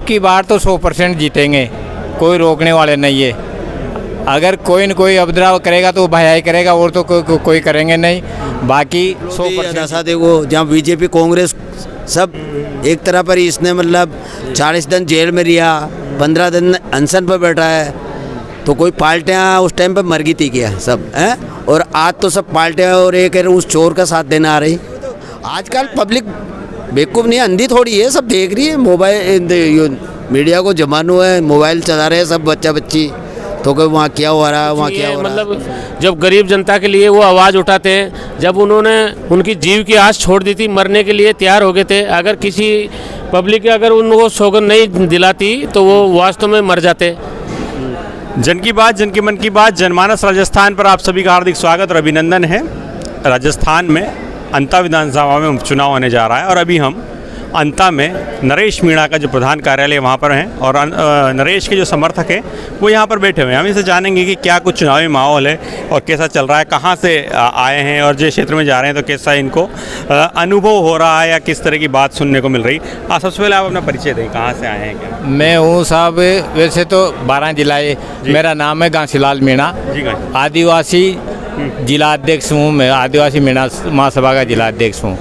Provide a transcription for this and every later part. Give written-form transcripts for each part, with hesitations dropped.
की बार तो 100% जीतेंगे, कोई रोकने वाले नहीं है। अगर कोई न कोई उपद्रव करेगा तो भैया ही करेगा, और तो कोई करेंगे नहीं। बाकी 100% देखो, जहाँ बीजेपी कांग्रेस सब एक तरह पर ही, इसने मतलब 40 दिन जेल में रिया, 15 दिन अनशन पर बैठा है। तो कोई पार्टियाँ उस टाइम पर मर गई थी क्या सब हैं? और आज तो सब पार्टियाँ और एक उस चोर का साथ देना आ रही। आजकल पब्लिक बेवकूफ़ नहीं, अंधी थोड़ी है, सब देख रही है। मोबाइल मीडिया को जमानो है, मोबाइल चला रहे हैं सब बच्चा बच्ची। तो कोई वहाँ क्या हो रहा है, वहाँ क्या हो रहा है। मतलब जब गरीब जनता के लिए वो आवाज़ उठाते हैं, जब उन्होंने उनकी जीव की आस छोड़ दी थी, मरने के लिए तैयार हो गए थे। अगर किसी पब्लिक अगर उनको सौगंध नहीं दिलाती तो वो वास्तव में मर जाते। जन की बात, जन की मन की बात, जनमानस राजस्थान पर आप सभी का हार्दिक स्वागत और अभिनंदन है। राजस्थान में अंता विधानसभा में उपचुनाव होने जा रहा है और अभी हम अंता में नरेश मीणा का जो प्रधान कार्यालय वहाँ पर हैं और नरेश के जो समर्थक हैं वो यहाँ पर बैठे हुए हैं। हम इसे जानेंगे कि क्या कुछ चुनावी माहौल है और कैसा चल रहा है, कहाँ से आए हैं और जिस क्षेत्र में जा रहे हैं तो कैसा इनको अनुभव हो रहा है या किस तरह की बात सुनने को मिल रही। सबसे पहले आप अपना परिचय दें, कहाँ से आए हैं क्या? मैं हूँ साहब, वैसे तो 12 जिला है। मेरा नाम है घासीलाल मीणा, आदिवासी जिला अध्यक्ष हूँ मैं। आदिवासी मीणा महासभा का जिला अध्यक्ष हूँ।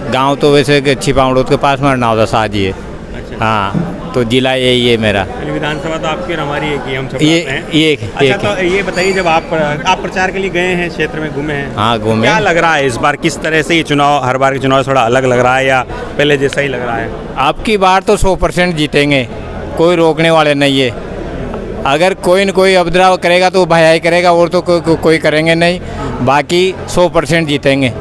गांव तो वैसे छिपावड़ोद के पास में नावदा साजी है। अच्छा। हाँ, तो जिला यही है मेरा। विधानसभा तो आपकी और हमारी एक ही, हम सब ये एक। अच्छा, तो ये बताइए, जब आप प्रचार के लिए गए हैं, क्षेत्र में घूमे हैं, हाँ घूमे, क्या लग रहा है इस बार? किस तरह से ये चुनाव, हर बार के चुनाव थोड़ा अलग लग रहा है या पहले जैसा ही लग रहा है? आपकी बार तो 100% जीतेंगे, कोई रोकने वाले नहीं है। अगर कोई न कोई उपद्रव करेगा तो भैया ही करेगा, और तो कोई करेंगे नहीं। बाकी 100% जीतेंगे।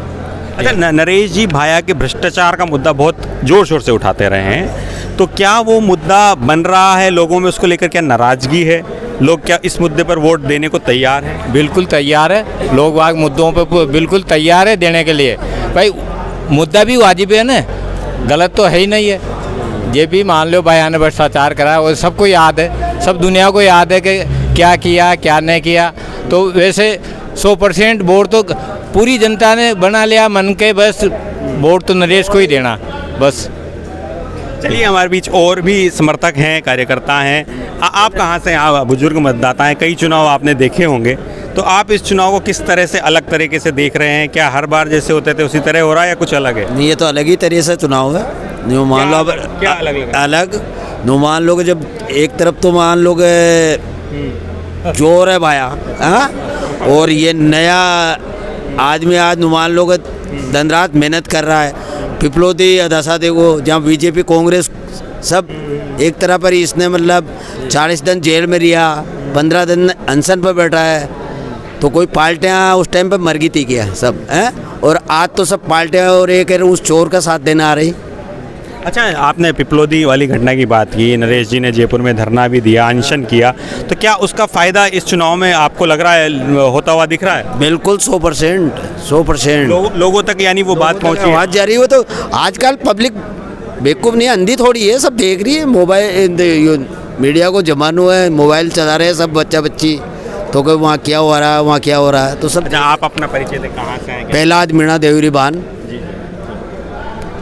अच्छा, नरेश जी भाया के भ्रष्टाचार का मुद्दा बहुत जोर शोर से उठाते रहे हैं, तो क्या वो मुद्दा बन रहा है? लोगों में उसको लेकर क्या नाराजगी है? लोग क्या इस मुद्दे पर वोट देने को तैयार हैं? बिल्कुल तैयार है, लोग वाग मुद्दों पे बिल्कुल तैयार है देने के लिए। भाई मुद्दा भी वाजिब है ना, गलत तो है ही नहीं है। ये भी मान लो भैया ने भ्रष्टाचार करा, वो सबको याद है, सब दुनिया को याद है कि क्या किया क्या नहीं किया। तो वैसे 100% वोट तो पूरी जनता ने बना लिया मन के, बस वोट तो नरेश को ही देना बस। चलिए, हमारे बीच और भी समर्थक हैं, कार्यकर्ता हैं। आप कहाँ से? आप बुजुर्ग मतदाता हैं, कई चुनाव आपने देखे होंगे, तो आप इस चुनाव को किस तरह से अलग तरीके से देख रहे हैं? क्या हर बार जैसे होते थे उसी तरह हो रहा है या कुछ अलग है? नहीं, ये तो अलग ही तरीके से चुनाव है। जो मान लो क्या अलग नो मान लो कि जब एक तरफ तो मान लो जोर है भाया, हाँ, और ये नया आदमी आज नुमान लोग दिन रात मेहनत कर रहा है। पिपलोदी अदासा देखो, जहाँ बीजेपी कांग्रेस सब एक तरह पर ही, इसने मतलब 40 दिन जेल में रिया, 15 दिन अनशन पर बैठा है। तो कोई पार्टियाँ उस टाइम पर मर गई थी क्या सब हैं? और आज तो सब पार्टियाँ और एक उस चोर का साथ देना आ रही। अच्छा, आपने पिपलोदी वाली घटना की बात की, नरेश जी ने जयपुर में धरना भी दिया, अनशन किया, तो क्या उसका फ़ायदा इस चुनाव में आपको लग रहा है होता हुआ दिख रहा है? बिल्कुल 100%। लोगों तक यानी वो बात पहुंची, आवाज़ जा रही है। वो तो आजकल पब्लिक बेवकूफ़ नहीं, अंधी थोड़ी है, सब देख रही है। मोबाइल मीडिया को जमानो है, मोबाइल चला रहे हैं सब बच्चा बच्ची। तो कोई वहाँ क्या हो रहा है, वहाँ क्या हो रहा है, तो सब। अच्छा, आप अपना परिचय दें, कहाँ से हैं? पहला मीणा देवरी बान।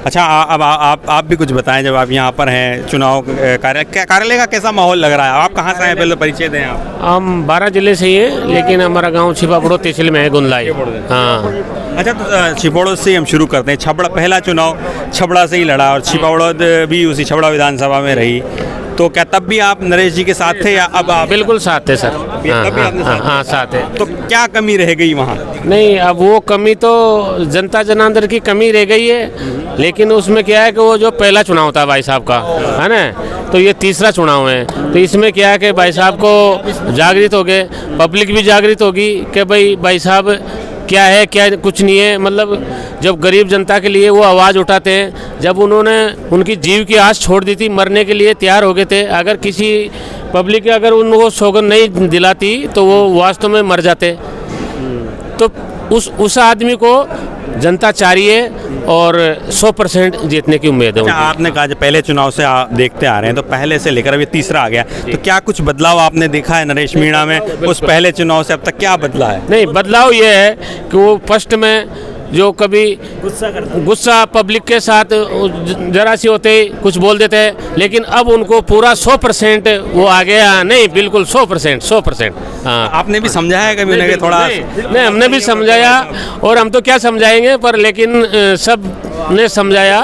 अच्छा, अब आप भी कुछ बताएं, जब आप यहाँ पर हैं, चुनाव कार्यालय का कैसा माहौल लग रहा है? आप कहाँ से हैं, पहले परिचय दें आप। हम 12 जिले से ही हैं, लेकिन हमारा गांव छिपावड़ो तहसील में है, गुंदलाई। हाँ। अच्छा, तो छिपावड़ो से हम शुरू करते हैं। छबड़ा पहला चुनाव छबड़ा से ही लड़ा और छिपावड़ो भी उसी छबड़ा विधानसभा में रही, तो क्या तब भी आप नरेश जी के साथ थे या अब आप? बिल्कुल साथ थे सर। हाँ, साथ है। तो क्या कमी रह गई वहाँ? नहीं, अब वो कमी तो जनता जनार्दन की कमी रह गई है, लेकिन उसमें क्या है कि वो जो पहला चुनाव था भाई साहब का, है ना, तो ये तीसरा चुनाव है। तो इसमें क्या है कि भाई साहब को जागृत हो गए, पब्लिक भी जागृत होगी कि भाई साहब क्या है क्या कुछ नहीं है। मतलब जब गरीब जनता के लिए वो आवाज़ उठाते हैं, जब उन्होंने उनकी जीव की आस छोड़ दी थी, मरने के लिए तैयार हो गए थे। अगर किसी पब्लिक अगर उनको सौगंध नहीं दिलाती तो वो वास्तव में मर जाते। तो उस आदमी को जनता चाहिए और 100% जीतने की उम्मीद है। अच्छा, आपने कहा जब पहले चुनाव से देखते आ रहे हैं, तो पहले से लेकर अभी तीसरा आ गया, तो क्या कुछ बदलाव आपने देखा है नरेश मीणा में? उस पहले चुनाव से अब तक क्या बदला है? नहीं, बदलाव ये है कि वो फर्स्ट में जो कभी गुस्सा पब्लिक के साथ जरा सी होते ही कुछ बोल देते हैं, लेकिन अब उनको पूरा 100% वो आ गया, नहीं बिल्कुल 100%। हाँ, आपने भी समझाया है कभी उन्हें कि थोड़ा नहीं, हमने भी समझाया, और हम तो क्या समझाएंगे, पर लेकिन सब ने समझाया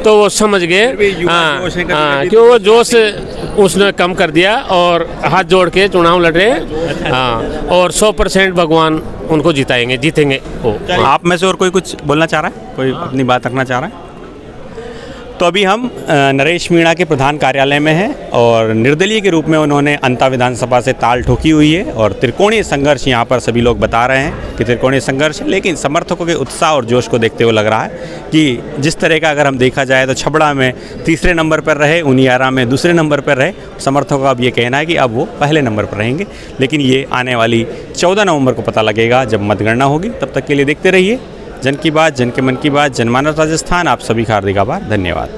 तो वो समझ गए। हाँ, क्यों वो जोश उसने कम कर दिया और हाथ जोड़ के चुनाव लड़ रहे हैं। हाँ, और 100% भगवान उनको जीतेंगे वो। आप में से और कोई कुछ बोलना चाह रहा है, कोई अपनी बात रखना चाह रहा है? तो अभी हम नरेश मीणा के प्रधान कार्यालय में हैं और निर्दलीय के रूप में उन्होंने अंता विधानसभा से ताल ठोकी हुई है और त्रिकोणीय संघर्ष यहाँ पर सभी लोग बता रहे हैं कि त्रिकोणीय संघर्ष है, लेकिन समर्थकों के उत्साह और जोश को देखते हुए लग रहा है कि जिस तरह का अगर हम देखा जाए तो छबड़ा में तीसरे नंबर पर रहे, उनियारा में दूसरे नंबर पर रहे, समर्थकों का अब ये कहना है कि अब वो पहले नंबर पर रहेंगे। लेकिन ये आने वाली 14 नवंबर को पता लगेगा जब मतगणना होगी। तब तक के लिए देखते रहिए जन की बात, जन के मन की बात, जनमानस राजस्थान। आप सभी का हार्दिक आभार, धन्यवाद।